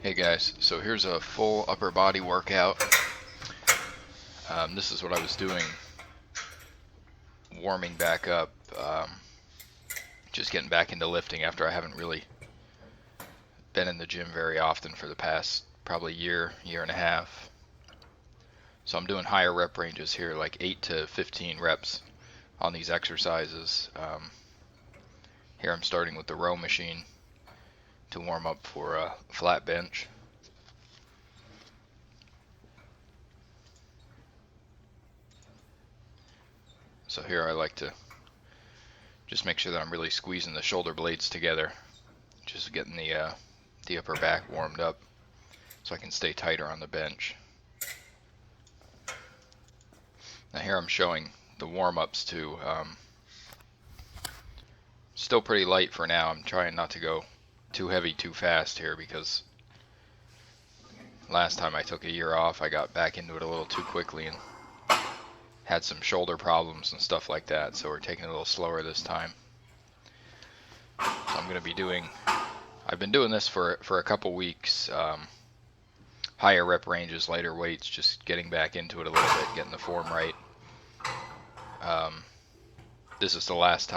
Hey guys, so here's a full upper body workout. This is what I was doing, warming back up, just getting back into lifting after I haven't really been in the gym very often for the past probably year and a half. So I'm doing higher rep ranges here, like 8 to 15 reps on these exercises. Here I'm starting with the row machine to warm up for a flat bench. So here I like to just make sure that I'm really squeezing the shoulder blades together, just getting the upper back warmed up so I can stay tighter on the bench. Now here I'm showing the warm-ups too. Still pretty light for now. I'm trying not to go too heavy too fast here because last time I took a year off I got back into it a little too quickly and had some shoulder problems and stuff like that, so we're taking it a little slower this time. So I'm going to be I've been doing this for a couple weeks, higher rep ranges, lighter weights, just getting back into it a little bit, getting the form right. This is the last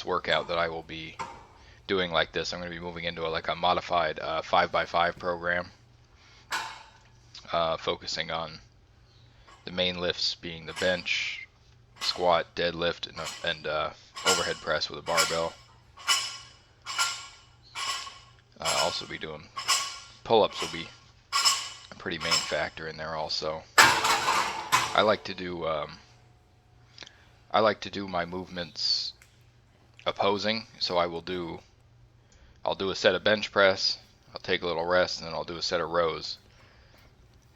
workout that I will be doing like this. I'm going to be moving into a modified 5x5 program, focusing on the main lifts being the bench, squat, deadlift, and overhead press with a barbell. Also be doing pull-ups will be a pretty main factor in there also. I like to do my movements opposing, so I'll do a set of bench press, I'll take a little rest, and then I'll do a set of rows.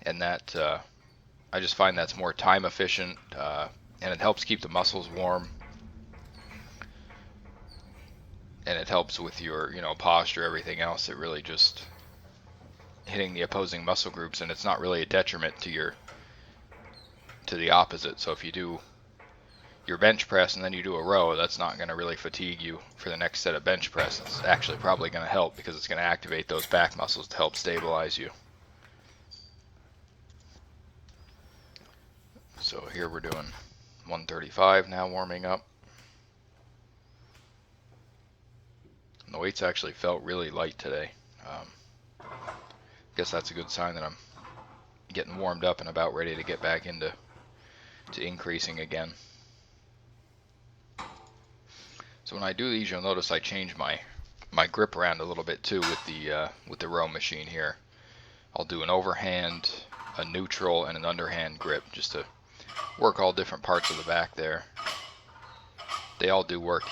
And that I just find that's more time efficient, and it helps keep the muscles warm, and it helps with your posture, everything else. It really just hitting the opposing muscle groups, and it's not really a detriment to the opposite. So if you do your bench press and then you do a row, that's not going to really fatigue you for the next set of bench press. It's actually probably going to help because it's going to activate those back muscles to help stabilize you. So here we're doing 135 now, warming up. And the weights actually felt really light today. I guess that's a good sign that I'm getting warmed up and about ready to get back into increasing again. So when I do these, you'll notice I change my grip around a little bit too with the row machine here. I'll do an overhand, a neutral, and an underhand grip just to work all different parts of the back there. They all do work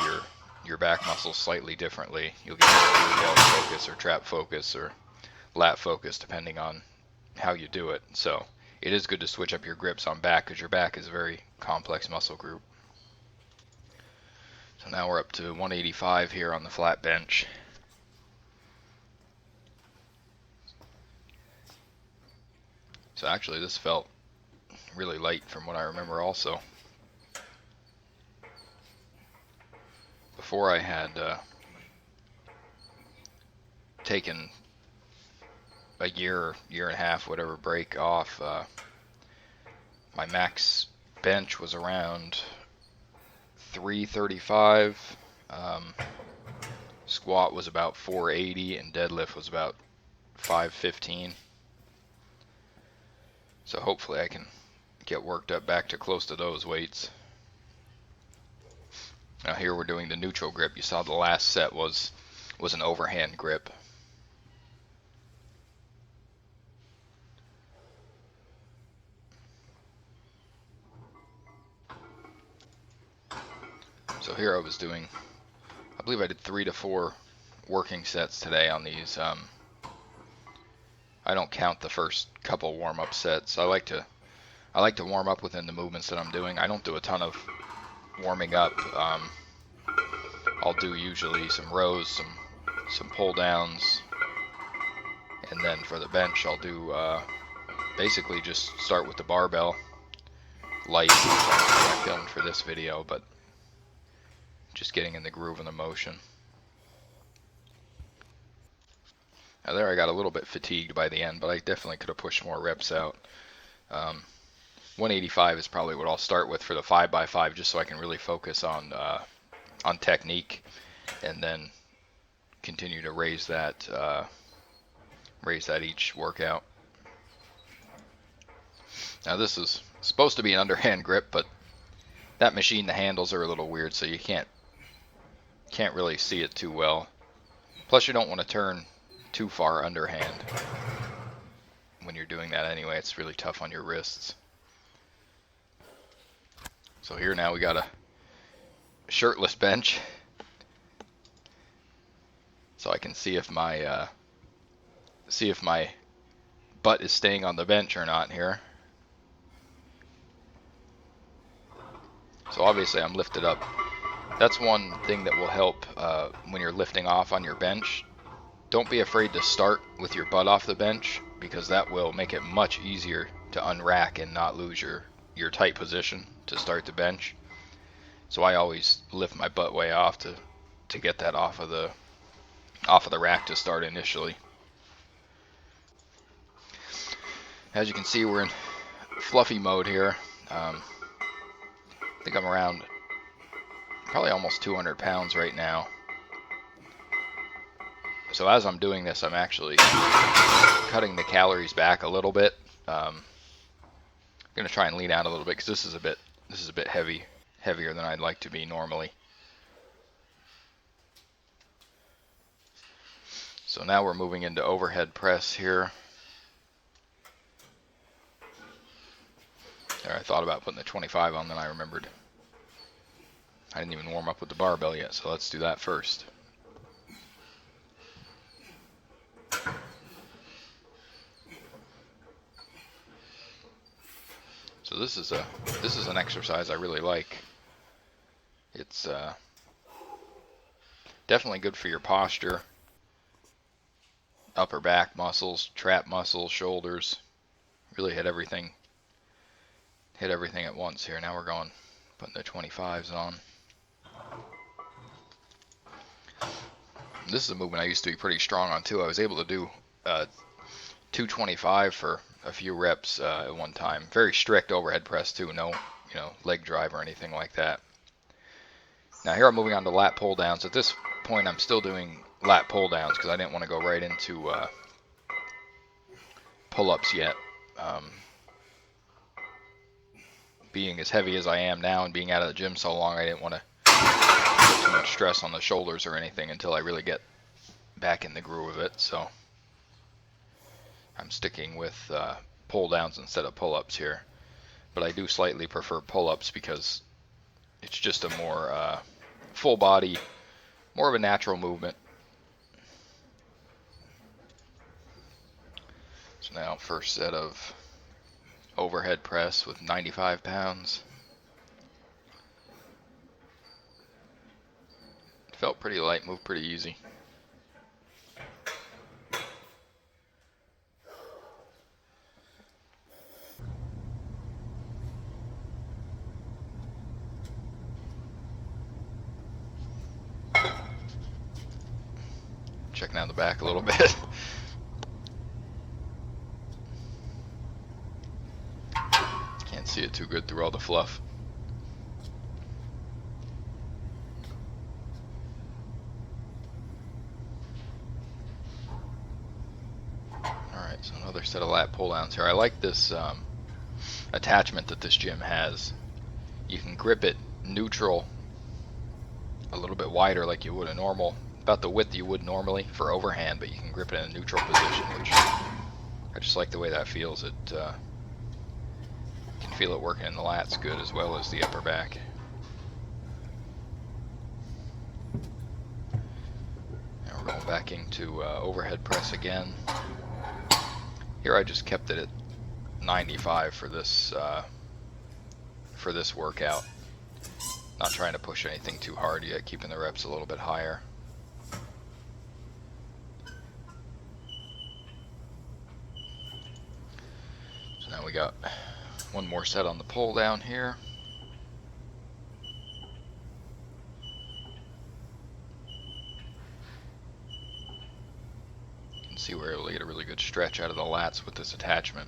your back muscles slightly differently. You'll get glute focus or trap focus or lat focus depending on how you do it. So it is good to switch up your grips on back because your back is a very complex muscle group. So now we're up to 185 here on the flat bench. So actually this felt really light from what I remember also. Before I had taken a year and a half, whatever, break off, my max bench was around 335, squat was about 480, and deadlift was about 515. So hopefully I can get worked up back to close to those weights. Now here we're doing the neutral grip. You saw the last set was an overhand grip. So here I was doing, I believe I did 3 to 4 working sets today on these. I don't count the first couple warm-up sets. I like to warm up within the movements that I'm doing. I don't do a ton of warming up. I'll do usually some rows, some pull downs, and then for the bench I'll do basically just start with the barbell light, which I filmed for this video, but just getting in the groove of the motion. Now there I got a little bit fatigued by the end, but I definitely could have pushed more reps out. 185 is probably what I'll start with for the 5x5, just so I can really focus on technique, and then continue to raise that each workout. Now this is supposed to be an underhand grip, but that machine, the handles are a little weird, so you can't really see it too well. Plus you don't want to turn too far underhand when you're doing that anyway. It's really tough on your wrists. So here now we got a shirtless bench, so I can see if my butt is staying on the bench or not here. So obviously I'm lifted up. That's one thing that will help when you're lifting off on your bench. Don't be afraid to start with your butt off the bench, because that will make it much easier to unrack and not lose your tight position to start the bench. So I always lift my butt way off to get that off of the rack to start initially. As you can see, we're in fluffy mode here. I think I'm around probably almost 200 pounds right now. So as I'm doing this, I'm actually cutting the calories back a little bit. I'm going to try and lean out a little bit, because this is a bit heavier than I'd like to be normally. So now we're moving into overhead press here. There, I thought about putting the 25 on, then I remembered I didn't even warm up with the barbell yet, so let's do that first. So this is an exercise I really like. It's definitely good for your posture, upper back muscles, trap muscles, shoulders. Really hit everything at once here. Now we're putting the 25s on. This is a movement I used to be pretty strong on too. I was able to do 225 for a few reps at one time. Very strict overhead press too. No, leg drive or anything like that. Now here I'm moving on to lat pull downs. At this point I'm still doing lat pull downs because I didn't want to go right into pull-ups yet. Being as heavy as I am now and being out of the gym so long, I didn't want to put too much stress on the shoulders or anything until I really get back in the groove of it. So I'm sticking with pull downs instead of pull-ups here. But I do slightly prefer pull-ups because it's just a more full body, more of a natural movement. So now first set of overhead press with 95 pounds. It felt pretty light, moved pretty easy. Checking out the back a little bit. Can't see it too good through all the fluff. Alright, so another set of lat pull downs here. I like this attachment that this gym has. You can grip it neutral a little bit wider like you would a normal, about the width you would normally for overhand, but you can grip it in a neutral position, which I just like the way that feels. It you can feel it working in the lats good as well as the upper back. Now we're going back into overhead press again. Here I just kept it at 95 for this workout. Not trying to push anything too hard yet, keeping the reps a little bit higher. So now we got one more set on the pull down here. You can See, we're able to get a really good stretch out of the lats with this attachment.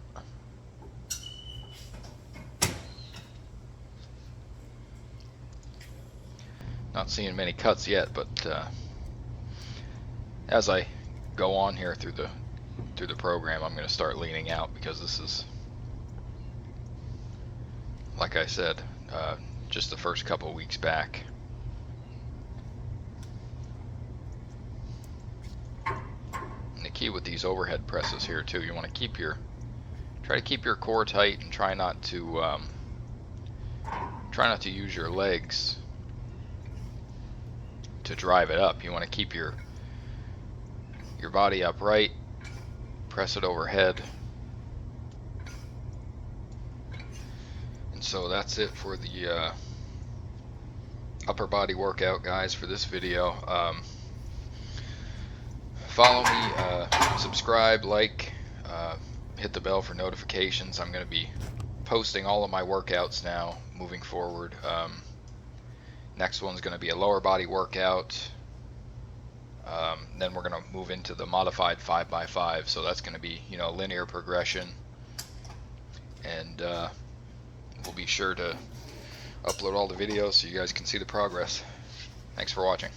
Not seeing many cuts yet, but as I go on here through the program, I'm going to start leaning out, because this is, like I said, just the first couple of weeks back. And the key with these overhead presses here too, you want to try to keep your core tight, and try not to use your legs to drive it up. You want to keep your body upright, press it overhead. And so that's it for the upper body workout, guys, for this video. Follow me, subscribe, like, hit the bell for notifications. I'm going to be posting all of my workouts now moving forward. Next one's going to be a lower body workout. Then we're going to move into the modified 5x5, so that's going to be, you know, linear progression. And we'll be sure to upload all the videos so you guys can see the progress. Thanks for watching.